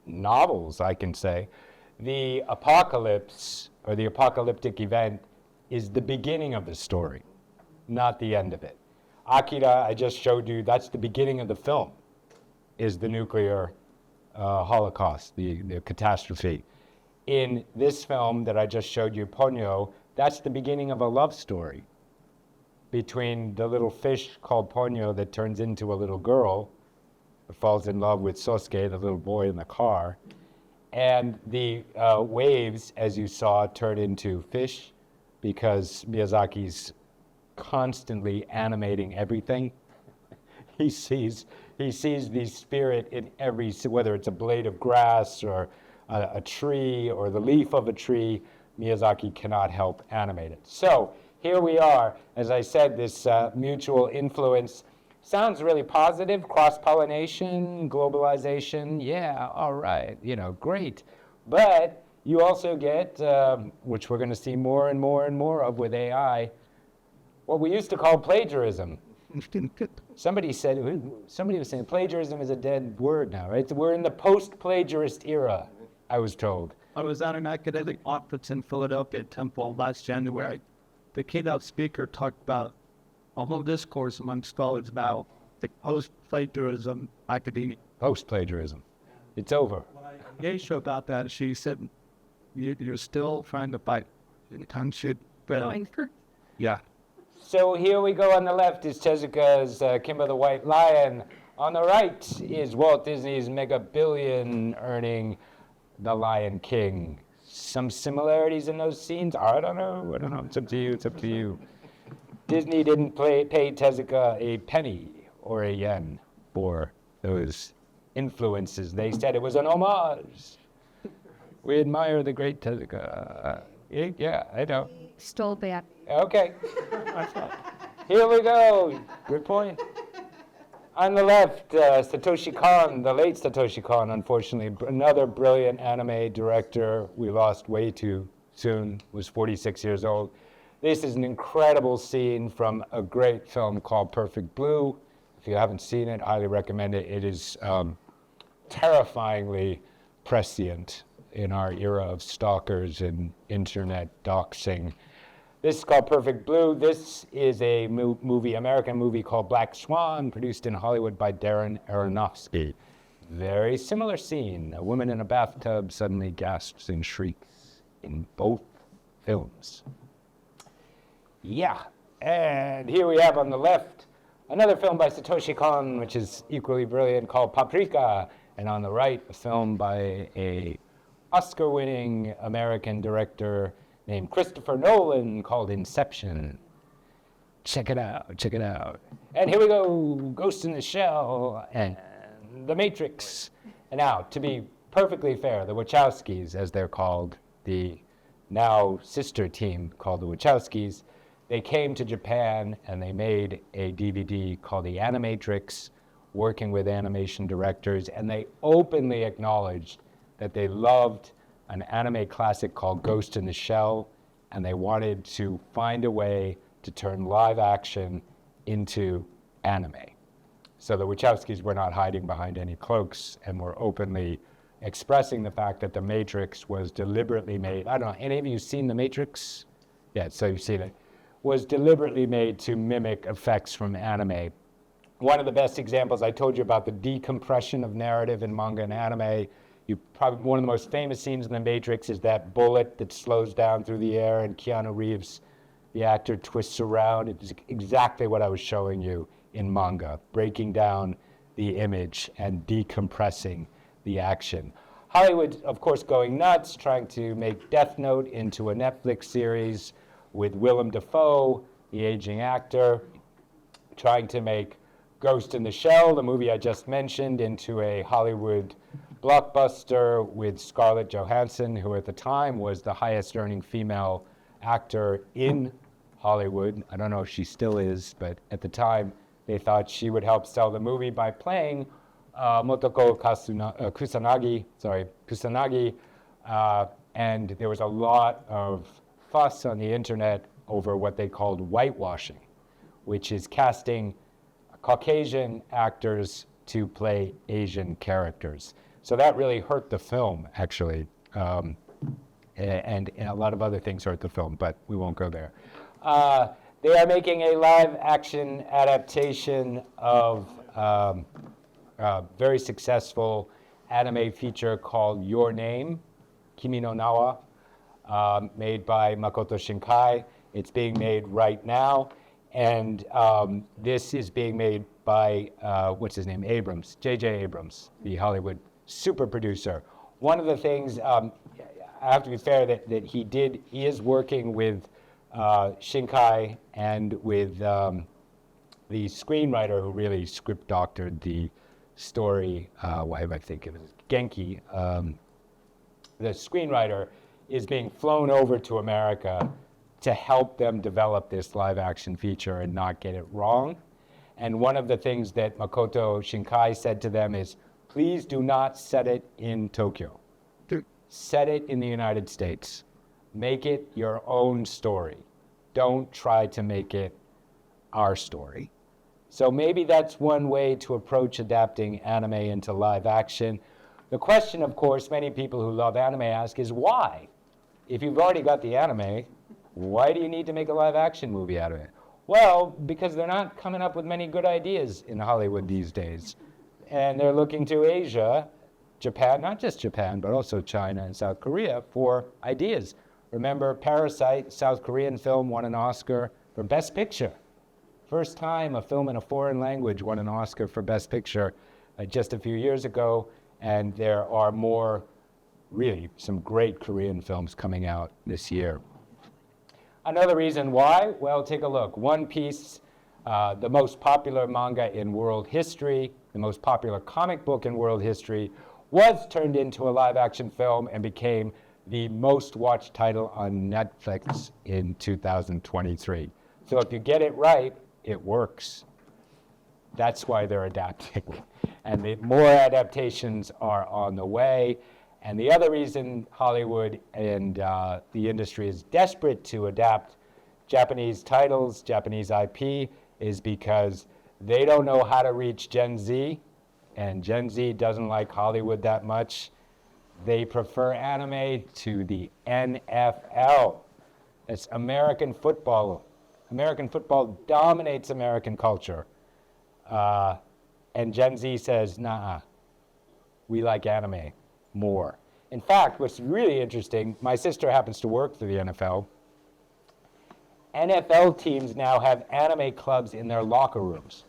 novels, I can say, the apocalypse or the apocalyptic event is the beginning of the story, not the end of it. Akira, I just showed you, that's the beginning of the film, is the nuclear holocaust, the catastrophe. In this film that I just showed you, Ponyo, that's the beginning of a love story between the little fish called Ponyo that turns into a little girl falls in love with Sosuke, the little boy in the car. And the waves, as you saw, turn into fish because Miyazaki's constantly animating everything. He sees the spirit in every, whether it's a blade of grass or a tree or the leaf of a tree, Miyazaki cannot help animate it. So here we are. As I said, this mutual influence sounds really positive. Cross-pollination, globalization, yeah, all right, great. But you also get, which we're going to see more and more and more of with AI, what we used to call plagiarism. Somebody was saying plagiarism is a dead word now, right? We're in the post-plagiarist era, I was told. I was at an academic conference in Philadelphia Temple last January. The keynote speaker talked about a whole discourse among scholars about the post-plagiarism academia. Post-plagiarism. It's over. When I engaged her about that, she said, you're still trying to fight. Time should yeah. So here we go. On the left is Tezuka's Kimba the White Lion. On the right is Walt Disney's mega-billion earning The Lion King. Some similarities in those scenes? I don't know. It's up to you. Disney didn't pay Tezuka a penny or a yen for those influences. They said it was an homage. We admire the great Tezuka. Yeah, I know. Stole that. Okay. Here we go. Good point. On the left, Satoshi Kon, the late Satoshi Kon, unfortunately, another brilliant anime director we lost way too soon, was 46 years old. This is an incredible scene from a great film called Perfect Blue. If you haven't seen it, I highly recommend it. It is terrifyingly prescient in our era of stalkers and internet doxing. This is called Perfect Blue. This is a American movie called Black Swan, produced in Hollywood by Darren Aronofsky. Very similar scene. A woman in a bathtub suddenly gasps and shrieks in both films. Yeah, and here we have on the left another film by Satoshi Kon, which is equally brilliant, called Paprika. And on the right, a film by a Oscar-winning American director named Christopher Nolan called Inception. Check it out. And here we go, Ghost in the Shell and The Matrix. And now, to be perfectly fair, the Wachowskis, as they're called, the now sister team called the Wachowskis, they came to Japan and they made a DVD called The Animatrix, working with animation directors, and they openly acknowledged that they loved an anime classic called Ghost in the Shell, and they wanted to find a way to turn live action into anime. So the Wachowskis were not hiding behind any cloaks and were openly expressing the fact that The Matrix was deliberately made. I don't know, any of you seen The Matrix? Yeah, so you've seen it. Was deliberately made to mimic effects from anime. One of the best examples, I told you about the decompression of narrative in manga and anime. One of the most famous scenes in The Matrix is that bullet that slows down through the air and Keanu Reeves, the actor, twists around. It's exactly what I was showing you in manga, breaking down the image and decompressing the action. Hollywood, of course, going nuts, trying to make Death Note into a Netflix series with Willem Dafoe, the aging actor, trying to make Ghost in the Shell, the movie I just mentioned, into a Hollywood blockbuster with Scarlett Johansson, who at the time was the highest earning female actor in Hollywood. I don't know if she still is, but at the time they thought she would help sell the movie by playing Motoko Kusanagi, and there was a lot of fuss on the internet over what they called whitewashing, which is casting Caucasian actors to play Asian characters. So that really hurt the film, actually, and a lot of other things hurt the film, but we won't go there. They are making a live-action adaptation of a very successful anime feature called Your Name, Kimi no Nawa, made by Makoto Shinkai. It's being made right now. And this is being made by, what's his name, Abrams, J.J. Abrams, the Hollywood super producer. One of the things, I have to be fair, that he is working with Shinkai and with the screenwriter who really script doctored the story, why am I thinking of it? Genki. The screenwriter is being flown over to America to help them develop this live action feature and not get it wrong. And one of the things that Makoto Shinkai said to them is, please do not set it in Tokyo. Set it in the United States. Make it your own story. Don't try to make it our story. So maybe that's one way to approach adapting anime into live action. The question, of course, many people who love anime ask is why? If you've already got the anime, why do you need to make a live action movie out of it? Well, because they're not coming up with many good ideas in Hollywood these days. And they're looking to Asia, Japan, not just Japan, but also China and South Korea for ideas. Remember, Parasite, South Korean film, won an Oscar for Best Picture. First time a film in a foreign language won an Oscar for Best Picture just a few years ago. And there are more, really, some great Korean films coming out this year. Another reason why, well, take a look. One Piece, the most popular manga in world history, the most popular comic book in world history, was turned into a live-action film and became the most watched title on Netflix in 2023. So if you get it right, it works. That's why they're adapting. And more adaptations are on the way. And the other reason Hollywood and the industry is desperate to adapt Japanese titles, Japanese IP, is because they don't know how to reach Gen Z, and Gen Z doesn't like Hollywood that much. They prefer anime to the NFL. It's American football. American football dominates American culture. And Gen Z says, nah, we like anime more. In fact, what's really interesting, my sister happens to work for the NFL. NFL teams now have anime clubs in their locker rooms.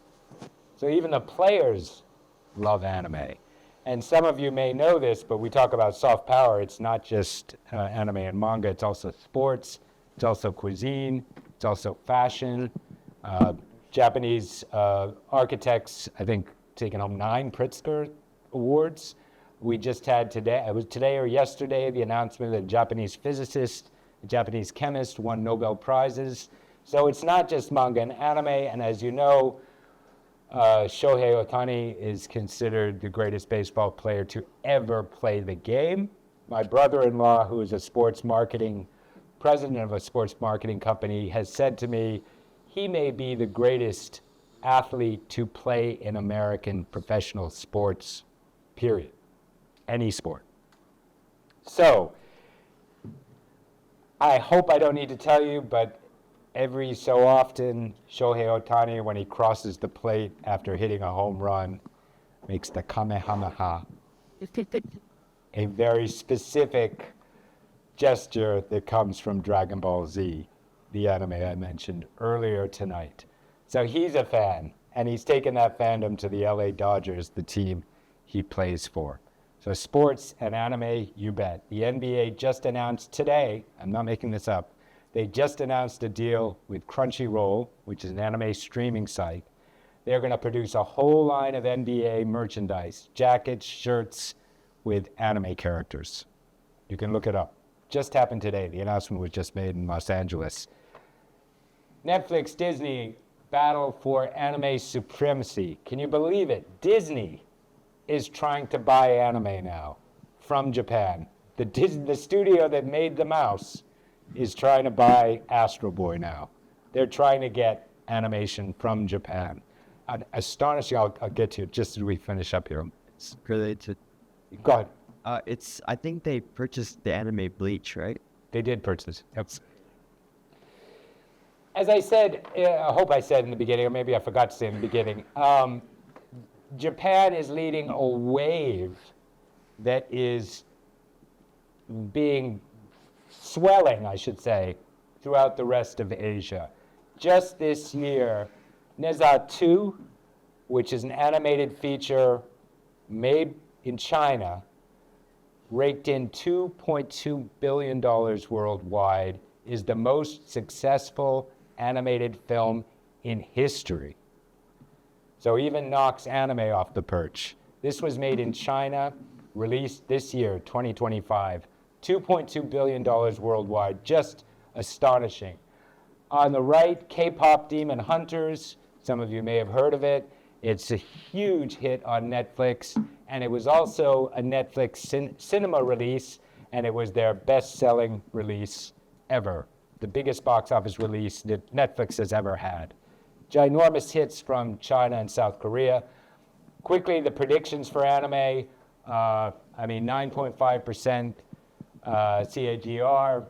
So even the players love anime. And some of you may know this, but we talk about soft power. It's not just anime and manga. It's also sports. It's also cuisine. It's also fashion. Japanese architects, I think, taken home 9 Pritzker Awards. We just had today, it was today or yesterday, the announcement that a Japanese physicist, a Japanese chemist won Nobel Prizes. So it's not just manga and anime. And as you know, Shohei Ohtani is considered the greatest baseball player to ever play the game. My brother-in-law, who is president of a sports marketing company, has said to me, he may be the greatest athlete to play in American professional sports, period. Any sport. So, I hope I don't need to tell you, but every so often, Shohei Ohtani, when he crosses the plate after hitting a home run, makes the Kamehameha. A very specific gesture that comes from Dragon Ball Z, the anime I mentioned earlier tonight. So he's a fan, and he's taken that fandom to the LA Dodgers, the team he plays for. So sports and anime, you bet. The NBA just announced today, I'm not making this up, they just announced a deal with Crunchyroll, which is an anime streaming site. They're going to produce a whole line of NBA merchandise, jackets, shirts with anime characters. You can look it up. Just happened today. The announcement was just made in Los Angeles. Netflix, Disney, battle for anime supremacy. Can you believe it? Disney is trying to buy anime now from Japan. The studio that made the mouse is trying to buy Astro Boy now. They're trying to get animation from Japan. Astonishing, I'll get to it just as we finish up here. It's related. Go ahead. I think they purchased the anime Bleach, right? They did purchase. Yep. As I said, I hope I said in the beginning, or maybe I forgot to say in the beginning, Japan is leading a wave that is swelling, I should say, throughout the rest of Asia. just this year, Neza 2, which is an animated feature made in China, raked in $2.2 billion worldwide, is the most successful animated film in history. So even knocks anime off the perch. This was made in China, released this year, 2025. $2.2 billion worldwide, just astonishing. On the right, K-pop Demon Hunters. Some of you may have heard of it. It's a huge hit on Netflix, and it was also a Netflix cinema release, and it was their best-selling release ever. The biggest box office release that Netflix has ever had. Ginormous hits from China and South Korea. Quickly, the predictions for anime, 9.5% CAGR.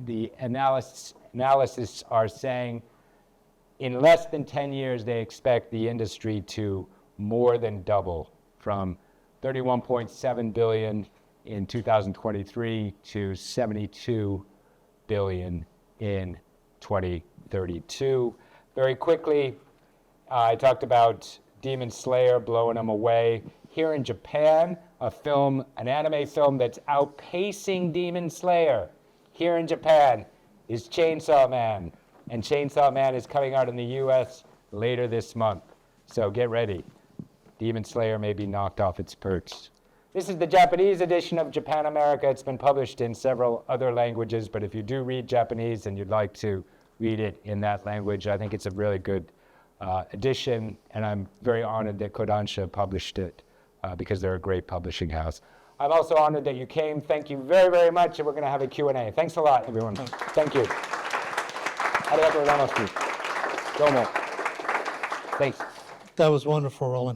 The analysts are saying in less than 10 years, they expect the industry to more than double from 31.7 billion in 2023 to 72 billion in 2032. Very quickly, I talked about Demon Slayer blowing them away. Here in Japan, an anime film that's outpacing Demon Slayer here in Japan is Chainsaw Man. And Chainsaw Man is coming out in the US later this month. So get ready. Demon Slayer may be knocked off its perch. This is the Japanese edition of Japanamerica. It's been published in several other languages, but if you do read Japanese and you'd like to read it in that language, I think it's a really good edition, and I'm very honored that Kodansha published it because they're a great publishing house. I'm also honored that you came. Thank you very, very much, and we're going to have a Q&A. Thanks a lot, everyone. Thank you. Arigatou gozaimasu. Domo. Thanks. That was wonderful, Roland.